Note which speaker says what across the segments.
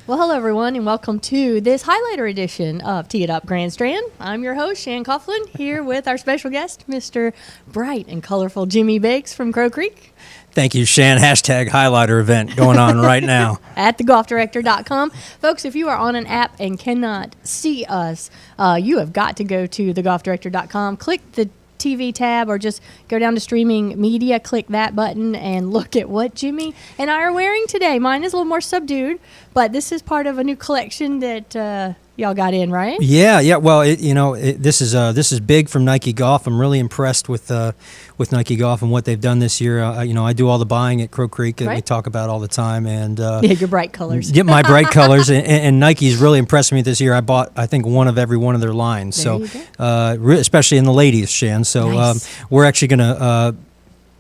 Speaker 1: Well, hello, everyone, and welcome to this highlighter edition of Tee It Up Grand Strand. I'm your host, Shan Coughlin, here with our special guest, Mr. Bright and Colorful Jimmy Biggs from Crow Creek.
Speaker 2: Thank you, Shan. Hashtag highlighter event going on right now.
Speaker 1: At thegolfdirector.com. Folks, if you are on an app and cannot see us, you have got to go to thegolfdirector.com, click the TV tab, or just go down to streaming media, click that button, and look at what Jimmy and I are wearing today. Mine is a little more subdued, but this is part of a new collection that y'all got in, right?
Speaker 2: Yeah. Well, this is big from Nike Golf. I'm really impressed with Nike Golf and what they've done this year. I do all the buying at Crow Creek that we talk about all the time, and
Speaker 1: your bright colors.
Speaker 2: Get my bright colors, and Nike's really impressed me this year. I bought, I think, one of every one of their lines.
Speaker 1: There
Speaker 2: So, especially in the ladies, Shan. So
Speaker 1: nice.
Speaker 2: We're actually gonna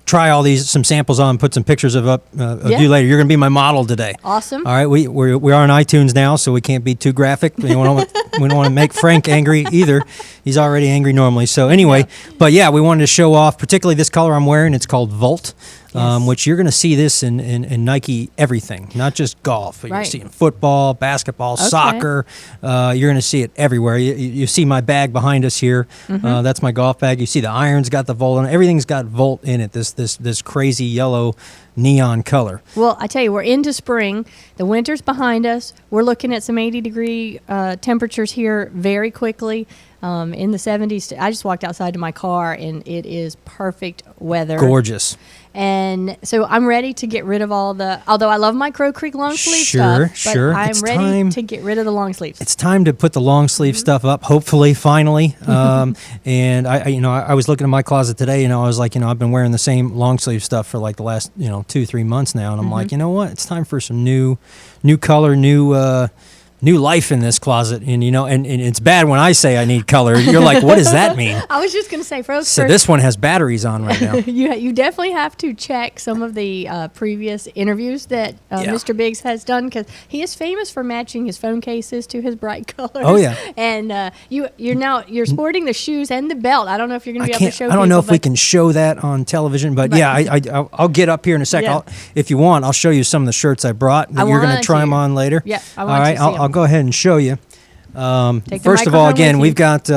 Speaker 2: try all some samples on, put some pictures of you later. You're going to be my model today.
Speaker 1: Awesome.
Speaker 2: All right, we are on iTunes now, so we can't be too graphic. We don't want to make Frank angry either. He's already angry normally. So anyway, but yeah, we wanted to show off, particularly this color I'm wearing. It's called Volt.
Speaker 1: Yes.
Speaker 2: Which you're going to see this in Nike everything, not just golf. You're going to see it in football, basketball, soccer. You're going to see it everywhere. You see my bag behind us here.
Speaker 1: Mm-hmm.
Speaker 2: That's my golf bag. You see the irons got the Volt on it. Everything's got Volt in it, this crazy yellow neon color.
Speaker 1: Well, I tell you, we're into spring. The winter's behind us. We're looking at some 80-degree temperatures here very quickly. In the 70s. I just walked outside to my car, and it is perfect weather.
Speaker 2: Gorgeous.
Speaker 1: And so I'm ready to get rid of although I love my Crow Creek long sleeve stuff, but I'm ready to get rid of the long sleeves.
Speaker 2: It's time to put the long sleeve stuff up, hopefully, finally. And I was looking at my closet today, I was like, I've been wearing the same long sleeve stuff for like the last, 2-3 months now. And I'm like, you know what? It's time for some new color, new life in this closet, and it's bad when I say I need color. You're like, what does that mean?
Speaker 1: I was just going to say, folks.
Speaker 2: So this one has batteries on right now.
Speaker 1: You definitely have to check some of the previous interviews that Mr. Biggs has done, because he is famous for matching his phone cases to his bright colors.
Speaker 2: Oh yeah.
Speaker 1: And you're sporting the shoes and the belt. I don't know if you're going to be able to show.
Speaker 2: I don't know if we can show that on television, but I'll get up here in a second.
Speaker 1: Yeah.
Speaker 2: If you want, I'll show you some of the shirts I brought. You're going to try them on later.
Speaker 1: Yeah, I want
Speaker 2: all right,
Speaker 1: to see them.
Speaker 2: I'll go ahead and show you. First of all, again, we've got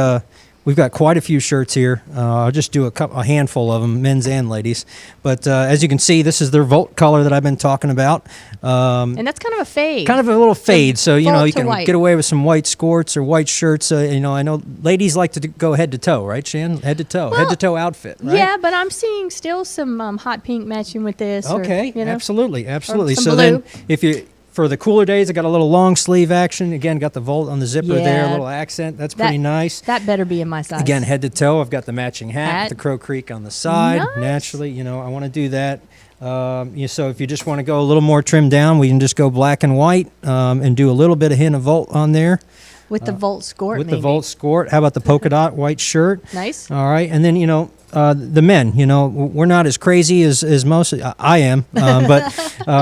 Speaker 2: quite a few shirts here. I'll just do a handful of them, men's and ladies. But as you can see, this is their Volt color that I've been talking about.
Speaker 1: And that's kind of a fade.
Speaker 2: Kind of a little fade. So, you can
Speaker 1: white.
Speaker 2: get away with some white skirts or white shirts. I know ladies like to go head to toe, right, Shan? Head to toe outfit, right?
Speaker 1: Yeah, but I'm seeing still some hot pink matching with this.
Speaker 2: Okay, absolutely.
Speaker 1: So
Speaker 2: then for the cooler days, I got a little long sleeve action. Again, got the Volt on the zipper there, a little accent. That's pretty nice.
Speaker 1: That better be in my size.
Speaker 2: Again, head to toe. I've got the matching hat with the Crow Creek on the side.
Speaker 1: Nice.
Speaker 2: Naturally, I want to do that. So if you just want to go a little more trimmed down, we can just go black and white and do a little bit of hint of Volt on there.
Speaker 1: With the Volt skort,
Speaker 2: With the Volt skort. How about the polka dot white shirt?
Speaker 1: Nice.
Speaker 2: All right. And then, the men, we're not as crazy as most. I am, but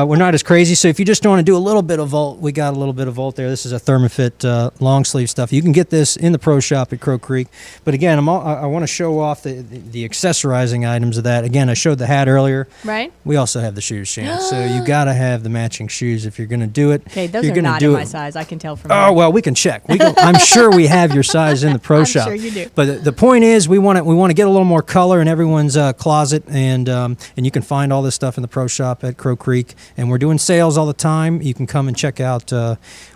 Speaker 2: we're not as crazy. So if you just want to do a little bit of Volt, we got a little bit of Volt there. This is a Thermofit long sleeve stuff. You can get this in the pro shop at Crow Creek. But again, I want to show off the accessorizing items of that. Again, I showed the hat earlier.
Speaker 1: Right.
Speaker 2: We also have the shoes, Shan. So you got to have the matching shoes if you're going to do it.
Speaker 1: Okay, those are not in my size. I can tell from
Speaker 2: Oh, well, we can check. I'm sure we have your size in the pro shop.
Speaker 1: I'm sure you do.
Speaker 2: But the point is, we want to get a little more color in everyone's closet, and you can find all this stuff in the pro shop at Crow Creek. And we're doing sales all the time. You can come and check out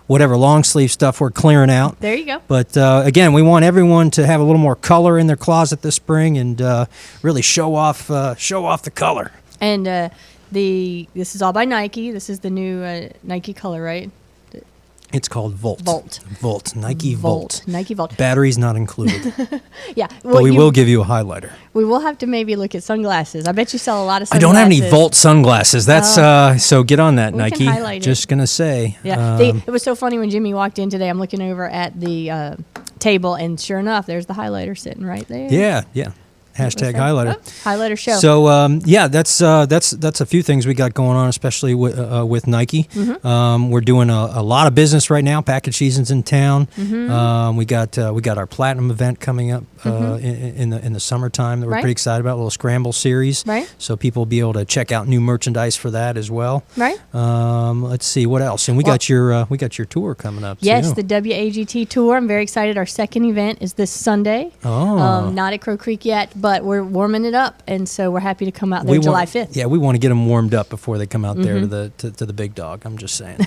Speaker 2: whatever long sleeve stuff we're clearing out.
Speaker 1: There you go.
Speaker 2: But again, we want everyone to have a little more color in their closet this spring, and really show off the color.
Speaker 1: And this is all by Nike. This is the new Nike color, right?
Speaker 2: It's called Volt. Nike Volt.
Speaker 1: Nike Volt.
Speaker 2: Batteries not included.
Speaker 1: Yeah.
Speaker 2: Well, but we will give you a highlighter.
Speaker 1: We will have to maybe look at sunglasses. I bet you sell a lot of sunglasses.
Speaker 2: I don't have any Volt sunglasses. That's so get on that, Nike.
Speaker 1: Can highlight
Speaker 2: Just going to say.
Speaker 1: Yeah. It was so funny when Jimmy walked in today. I'm looking over at the table, and sure enough, there's the highlighter sitting right there.
Speaker 2: Yeah. Hashtag highlighter.
Speaker 1: Highlighter show.
Speaker 2: So yeah, that's a few things we got going on, especially with Nike. We're doing a lot of business right now. Package season's in town. We got our platinum event coming up in the summertime that we're pretty excited about. A little scramble series,
Speaker 1: Right.
Speaker 2: So people will be able to check out new merchandise for that as well.
Speaker 1: Right.
Speaker 2: Let's see what else, and we got your tour coming up.
Speaker 1: Yes,
Speaker 2: too.
Speaker 1: the WAGT tour. I'm very excited. Our second event is this Sunday.
Speaker 2: Oh.
Speaker 1: Not at Crow Creek yet, but we're warming it up, and so we're happy to come out there July 5th.
Speaker 2: Yeah, we want to get them warmed up before they come out there to the big dog. I'm just saying.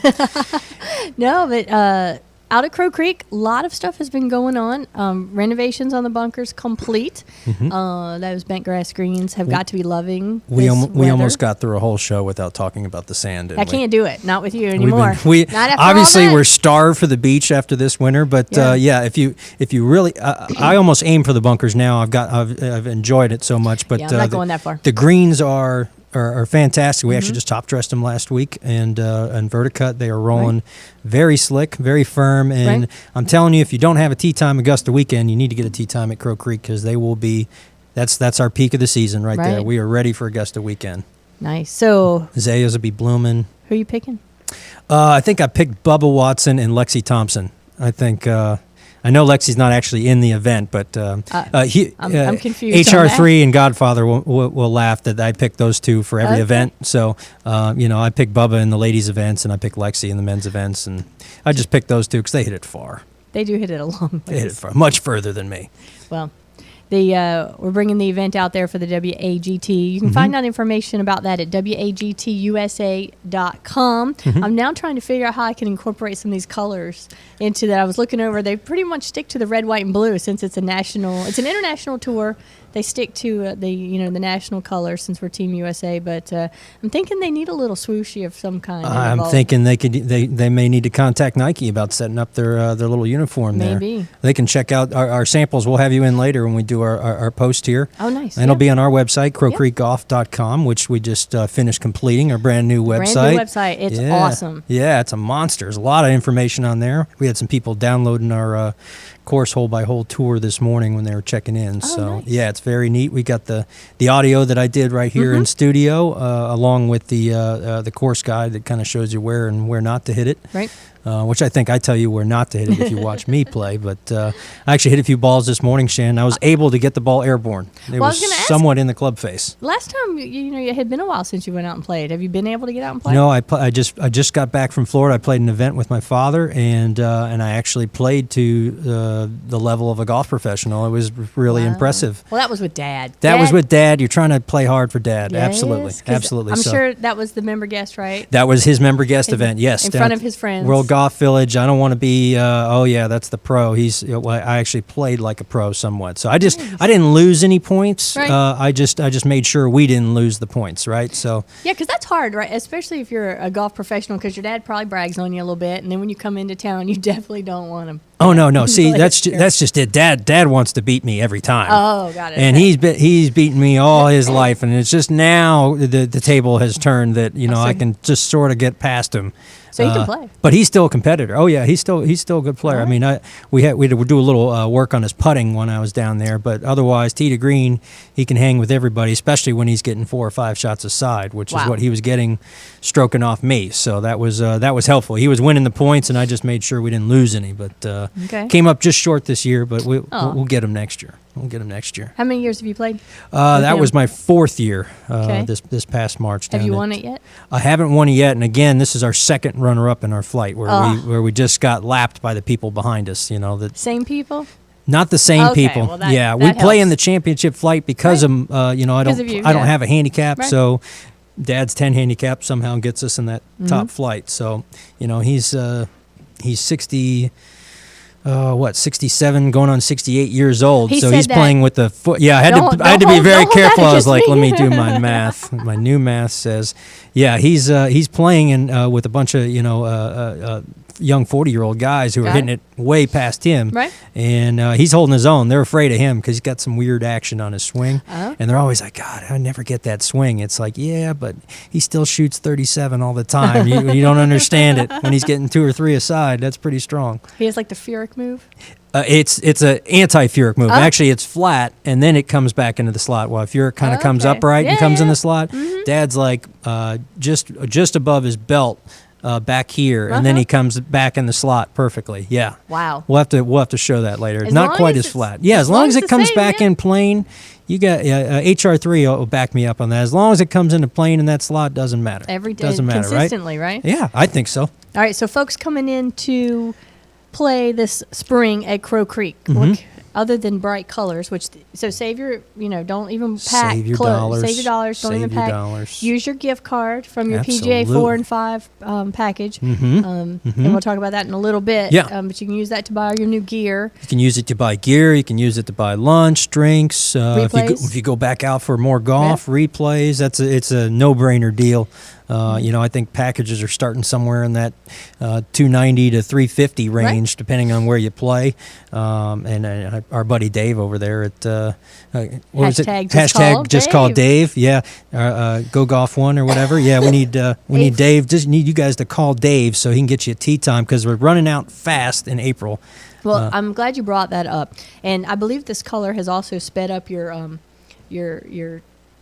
Speaker 1: No, but out at Crow Creek, a lot of stuff has been going on. Renovations on the bunkers complete. Those bent grass greens have got to be loving.
Speaker 2: We
Speaker 1: weather.
Speaker 2: almost got through a whole show without talking about the sand.
Speaker 1: I can't do it. Not with you
Speaker 2: Not
Speaker 1: anymore. Not after
Speaker 2: obviously
Speaker 1: all that.
Speaker 2: we're starved for the beach after this winter, but
Speaker 1: Yeah.
Speaker 2: if you really, I almost aim for the bunkers now. I've enjoyed it so much, but
Speaker 1: Yeah, I'm not going that far.
Speaker 2: The greens are fantastic. We actually just top dressed them last week, and Verticut. They are rolling very slick, very firm. And
Speaker 1: Right.
Speaker 2: I'm telling you, if you don't have a Tea Time Augusta weekend, you need to get a Tea Time at Crow Creek, because they will be. That's our peak of the season right there.
Speaker 1: Right.
Speaker 2: We are ready for Augusta weekend.
Speaker 1: Nice. So,
Speaker 2: Azaleas will be blooming.
Speaker 1: who are you picking?
Speaker 2: I think I picked Bubba Watson and Lexi Thompson. I think I know Lexi's not actually in the event, but
Speaker 1: I'm confused.
Speaker 2: HR3 and Godfather will laugh that I picked those two for every
Speaker 1: Okay.
Speaker 2: event. So I picked Bubba in the ladies' events, and I picked Lexi in the men's events, and I just picked those two because they hit it far.
Speaker 1: They do hit it a long way.
Speaker 2: They hit it far, much further than me.
Speaker 1: Well, we're bringing the event out there for the WAGT. You can find out information about that at WAGTUSA.com. I'm now trying to figure out how I can incorporate some of these colors into that. I was looking over. They pretty much stick to the red, white, and blue since it's an international tour. They stick to the national colors since we're Team USA. But I'm thinking they need a little swooshy of some kind.
Speaker 2: I'm thinking they may need to contact Nike about setting up their little uniform there.
Speaker 1: Maybe.
Speaker 2: They can check out our samples. We'll have you in later when we do our post here.
Speaker 1: Oh, nice.
Speaker 2: And it'll be on our website, crowcreekgolf.com, which we just finished completing, our brand new website.
Speaker 1: Brand new website. It's awesome.
Speaker 2: Yeah, it's a monster. There's a lot of information on there. We had some people downloading our course hole by hole tour this morning when they were checking in. So
Speaker 1: nice.
Speaker 2: yeah, it's very neat. We got the audio that I did right here in studio, along with the course guide that kind of shows you where and where not to hit it.
Speaker 1: Right.
Speaker 2: Which I think I tell you where not to hit it if you watch me play. But I actually hit a few balls this morning, Shannon. I was able to get the ball airborne. It
Speaker 1: Well, I
Speaker 2: was
Speaker 1: was gonna ask-
Speaker 2: somewhat in the club face.
Speaker 1: Last time, it had been a while since you went out and played. Have you been able to get out and play?
Speaker 2: No, I just got back from Florida. I played an event with my father, and I actually played to the level of a golf professional. It was really
Speaker 1: Wow.
Speaker 2: impressive.
Speaker 1: Well, that was with Dad.
Speaker 2: That was with Dad. You're trying to play hard for Dad.
Speaker 1: Yes,
Speaker 2: Absolutely,
Speaker 1: 'cause
Speaker 2: absolutely.
Speaker 1: I'm
Speaker 2: So
Speaker 1: sure that was the member guest, right?
Speaker 2: that was his member guest event. Yes,
Speaker 1: in
Speaker 2: down
Speaker 1: front
Speaker 2: at
Speaker 1: of his friends.
Speaker 2: World Golf Village. I don't want to be. That's the pro. I actually played like a pro somewhat. So I didn't lose any points.
Speaker 1: Right.
Speaker 2: I just made sure we didn't lose the points. Right. So
Speaker 1: Yeah, because that's hard, right? Especially if you're a golf professional, because your dad probably brags on you a little bit, and then when you come into town, you definitely don't want him.
Speaker 2: oh no. See,
Speaker 1: Like,
Speaker 2: that's just it. Dad wants to beat me every time.
Speaker 1: Oh, got it.
Speaker 2: And
Speaker 1: Okay.
Speaker 2: he's beaten me all his life, and it's just now the table has turned that
Speaker 1: so
Speaker 2: I can just sort of get past him.
Speaker 1: So he can play.
Speaker 2: But he's still a competitor. Oh yeah, he's still a good player. I mean, we had to do a little work on his putting when I was down there, but otherwise, tee to green, he can hang with everybody, especially when he's getting 4 or 5 shots aside, which is
Speaker 1: Wow.
Speaker 2: what he was getting, stroking off me. So that was helpful. He was winning the points, and I just made sure we didn't lose any. But
Speaker 1: Okay.
Speaker 2: came up just short this year, but
Speaker 1: Oh.
Speaker 2: we'll get him next year. We'll get him next year.
Speaker 1: How many years have you played?
Speaker 2: That
Speaker 1: him?
Speaker 2: was my 4th year.
Speaker 1: Okay.
Speaker 2: This past March.
Speaker 1: Have
Speaker 2: down
Speaker 1: you
Speaker 2: at-
Speaker 1: won it yet?
Speaker 2: I haven't won it yet, and again, this is our second runner-up in our flight, where we just got lapped by the people behind us.
Speaker 1: Same people?
Speaker 2: Not the same
Speaker 1: Okay,
Speaker 2: people.
Speaker 1: well, that-
Speaker 2: yeah,
Speaker 1: that
Speaker 2: we play in
Speaker 1: helps.
Speaker 2: the championship flight because
Speaker 1: Right.
Speaker 2: of I don't
Speaker 1: Because of you,
Speaker 2: I don't
Speaker 1: yeah.
Speaker 2: have a handicap,
Speaker 1: Right.
Speaker 2: so Dad's 10 handicap somehow gets us in that
Speaker 1: Mm-hmm.
Speaker 2: top flight. So he's 60. 67 going on 68 years old.
Speaker 1: He
Speaker 2: So
Speaker 1: said
Speaker 2: he's
Speaker 1: that-
Speaker 2: playing with the foot. Yeah, I had
Speaker 1: Don't-
Speaker 2: to be
Speaker 1: don't
Speaker 2: very
Speaker 1: hold that
Speaker 2: careful. I was
Speaker 1: against
Speaker 2: like, let
Speaker 1: me.
Speaker 2: me do my math. My new math says, yeah, he's playing in with a bunch of young 40-year-old guys who are
Speaker 1: Got
Speaker 2: hitting
Speaker 1: it.
Speaker 2: it way past him.
Speaker 1: Right.
Speaker 2: And he's holding his own. They're afraid of him because he's got some weird action on his swing.
Speaker 1: Oh.
Speaker 2: And they're always like, God, I never get that swing. It's like, yeah, but he still shoots 37 all the time. You don't understand it. When he's getting 2 or 3 aside, that's pretty strong.
Speaker 1: He has like the Furyk move.
Speaker 2: It's an anti-Furyk move.
Speaker 1: Oh.
Speaker 2: Actually, it's flat, and then it comes back into the slot. While Furyk kind of comes
Speaker 1: Okay.
Speaker 2: upright and
Speaker 1: Yeah,
Speaker 2: comes in
Speaker 1: yeah.
Speaker 2: the slot, Dad's like just above his belt back here, and then he comes back in the slot perfectly. Yeah.
Speaker 1: Wow.
Speaker 2: We'll have to show that later.
Speaker 1: As
Speaker 2: Not
Speaker 1: long
Speaker 2: quite
Speaker 1: as
Speaker 2: as
Speaker 1: it's-
Speaker 2: flat. Yeah, as long as it
Speaker 1: the
Speaker 2: comes
Speaker 1: same,
Speaker 2: back
Speaker 1: yeah.
Speaker 2: in plane, you got HR3 will back me up on that. As long as it comes into plane in that slot, doesn't matter.
Speaker 1: Every day,
Speaker 2: doesn't matter,
Speaker 1: consistently, right?
Speaker 2: Yeah, I think so.
Speaker 1: All right, so folks coming in to play this spring at Crow Creek,
Speaker 2: Mm-hmm.
Speaker 1: look, other than bright colors, so save your, don't even pack
Speaker 2: Save your
Speaker 1: clothes.
Speaker 2: dollars.
Speaker 1: Save your dollars. Don't
Speaker 2: Save
Speaker 1: even
Speaker 2: your
Speaker 1: pack.
Speaker 2: dollars.
Speaker 1: Use your gift card from your PGA
Speaker 2: Absolutely.
Speaker 1: 4 and 5 package, and we'll talk about that in a little bit.
Speaker 2: Yeah.
Speaker 1: But you can use that to buy all your new gear.
Speaker 2: You can use it to buy gear. You can use it to buy lunch, drinks.
Speaker 1: Replays.
Speaker 2: If you go back out for more golf, replays, it's a no-brainer deal. I think packages are starting somewhere in that $290 to $350 range, depending on where you play. And our buddy Dave over there at what was it?
Speaker 1: Hashtag just call
Speaker 2: Dave. Yeah, Go Golf One or whatever. Yeah, we need Dave. Just need you guys to call Dave so he can get you a tee time because we're running out fast in April.
Speaker 1: Well, I'm glad you brought that up, and I believe this color has also sped up your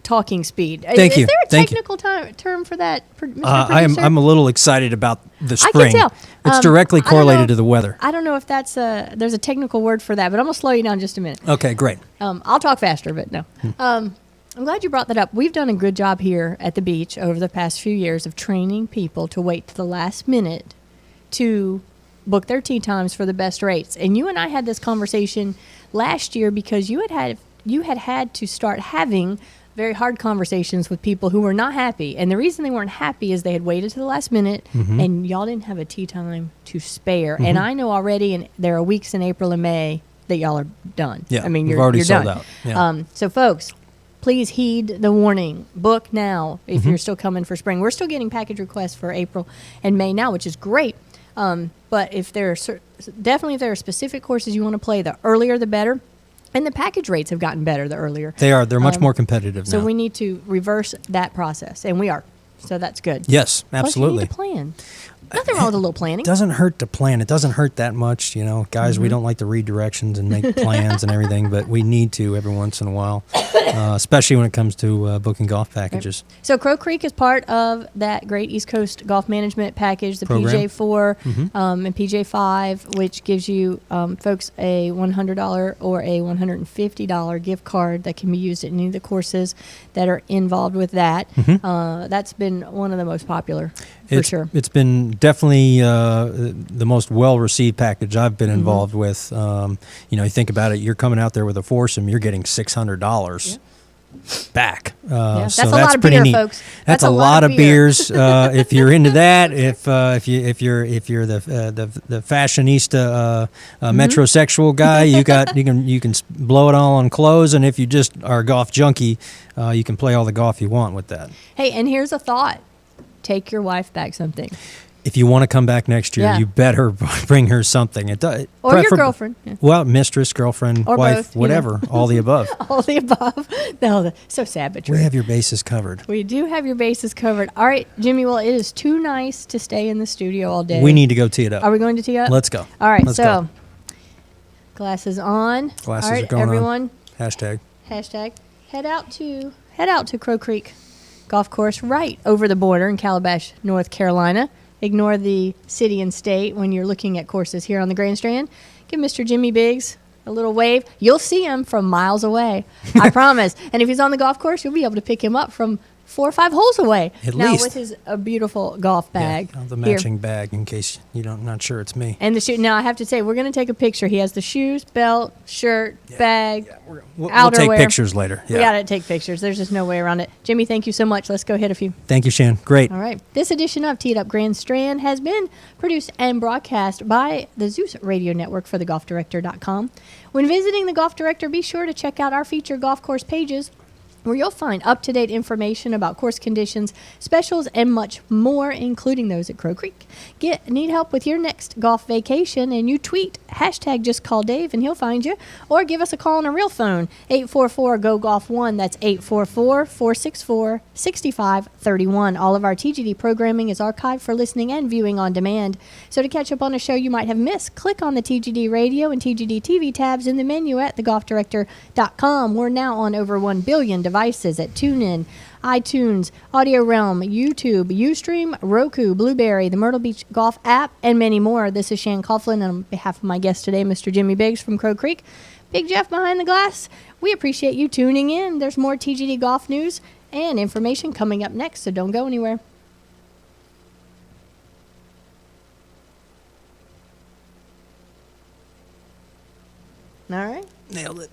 Speaker 1: talking speed.
Speaker 2: Thank you.
Speaker 1: Is there a
Speaker 2: Thank you.
Speaker 1: technical term for that, Mr.
Speaker 2: I'm
Speaker 1: Producer?
Speaker 2: a little excited about the
Speaker 1: I
Speaker 2: spring.
Speaker 1: can tell.
Speaker 2: It's directly
Speaker 1: I don't know-
Speaker 2: correlated to the weather.
Speaker 1: I don't know if there's a technical word for that, but I'm going to slow you down just a minute.
Speaker 2: Okay, great.
Speaker 1: I'll talk faster, but no. I'm glad you brought that up. We've done a good job here at the beach over the past few years of training people to wait to the last minute to book their tee times for the best rates. And you and I had this conversation last year because you had to start having very hard conversations with people who were not happy. And the reason they weren't happy is they had waited to the last minute and y'all didn't have a tee time to spare. And I know already, and there are weeks in April and May that y'all are done.
Speaker 2: Yeah,
Speaker 1: I mean,
Speaker 2: we've
Speaker 1: you're
Speaker 2: already
Speaker 1: you're
Speaker 2: sold
Speaker 1: done.
Speaker 2: out. Yeah.
Speaker 1: So folks, please heed the warning. Book now if you're still coming for spring. We're still getting package requests for April and May now, which is great. But if there are if there are specific courses you want to play, the earlier the better. And the package rates have gotten better the earlier.
Speaker 2: They are. They're much more competitive
Speaker 1: So
Speaker 2: now.
Speaker 1: we need to reverse that process, and we are. So that's good.
Speaker 2: Yes,
Speaker 1: Plus,
Speaker 2: absolutely.
Speaker 1: you need to plan. Nothing wrong with a little planning.
Speaker 2: It doesn't hurt to plan. It doesn't hurt that much. Guys, we don't like to read directions and make plans and everything, but we need to every once in a while, especially when it comes to booking golf packages.
Speaker 1: So Crow Creek is part of that great East Coast golf management package, the
Speaker 2: Program.
Speaker 1: PJ 4 and PJ 5, which gives you folks a $100 or a $150 gift card that can be used at any of the courses that are involved with that. That's been one of the most popular, for sure.
Speaker 2: It's been definitely the most well-received package I've been involved with. You think about it, you're coming out there with a foursome, you're getting $600 back.
Speaker 1: That's
Speaker 2: so
Speaker 1: a
Speaker 2: that's
Speaker 1: lot of
Speaker 2: pretty
Speaker 1: beer,
Speaker 2: neat.
Speaker 1: folks.
Speaker 2: That's a lot of beers. If you're into that, if you're the fashionista metrosexual guy, you can blow it all on clothes, and if you just are a golf junkie, you can play all the golf you want with that.
Speaker 1: Hey, and here's a thought. Take your wife back something.
Speaker 2: If you want to come back next year,
Speaker 1: Yeah.
Speaker 2: you better bring her something.
Speaker 1: Or your girlfriend. Yeah.
Speaker 2: Well, mistress, girlfriend,
Speaker 1: Or
Speaker 2: wife,
Speaker 1: both,
Speaker 2: whatever, all the above.
Speaker 1: All the above. No, so sad, but true.
Speaker 2: We have your bases covered.
Speaker 1: We do have your bases covered. All right, Jimmy, well, it is too nice to stay in the studio all day.
Speaker 2: We need to go tee it up.
Speaker 1: Are we going to tee up?
Speaker 2: Let's go.
Speaker 1: All right,
Speaker 2: Let's
Speaker 1: so
Speaker 2: go.
Speaker 1: glasses on.
Speaker 2: Glasses
Speaker 1: all right,
Speaker 2: are going
Speaker 1: everyone,
Speaker 2: on. Hashtag.
Speaker 1: head out to Crow Creek Golf Course right over the border in Calabash, North Carolina. Ignore the city and state when you're looking at courses here on the Grand Strand. Give Mr. Jimmy Biggs a little wave. You'll see him from miles away. I promise. And if he's on the golf course, you'll be able to pick him up from 4 or 5 holes away.
Speaker 2: At
Speaker 1: now
Speaker 2: least.
Speaker 1: with his beautiful golf bag.
Speaker 2: Yeah, the
Speaker 1: here.
Speaker 2: matching bag in case not sure it's me.
Speaker 1: And the shoe. Now I have to say, we're going to take a picture. He has the shoes, belt, shirt, bag,
Speaker 2: We'll
Speaker 1: outerwear.
Speaker 2: take pictures later. Yeah.
Speaker 1: We got to take pictures. There's just no way around it. Jimmy, thank you so much. Let's go hit a few.
Speaker 2: Thank you, Shan. Great.
Speaker 1: All right. This edition of Teed Up Grand Strand has been produced and broadcast by the Zeus Radio Network for thegolfdirector.com. When visiting the Golf Director, be sure to check out our featured golf course pages where you'll find up-to-date information about course conditions, specials, and much more, including those at Crow Creek. Need help with your next golf vacation, and you tweet #JustCallDave, and he'll find you, or give us a call on a real phone, 844-GO-GOLF1. That's 844-464-6531. All of our TGD programming is archived for listening and viewing on demand. So to catch up on a show you might have missed, click on the TGD Radio and TGD TV tabs in the menu at thegolfdirector.com. We're now on over 1 billion devices at TuneIn, iTunes, Audio Realm, YouTube, Ustream, Roku, Blueberry, the Myrtle Beach Golf app, and many more. This is Shan Coughlin, and on behalf of my guest today, Mr. Jimmy Biggs from Crow Creek, Big Jeff behind the glass, we appreciate you tuning in. There's more TGD golf news and information coming up next, so don't go anywhere. All right.
Speaker 2: Nailed it.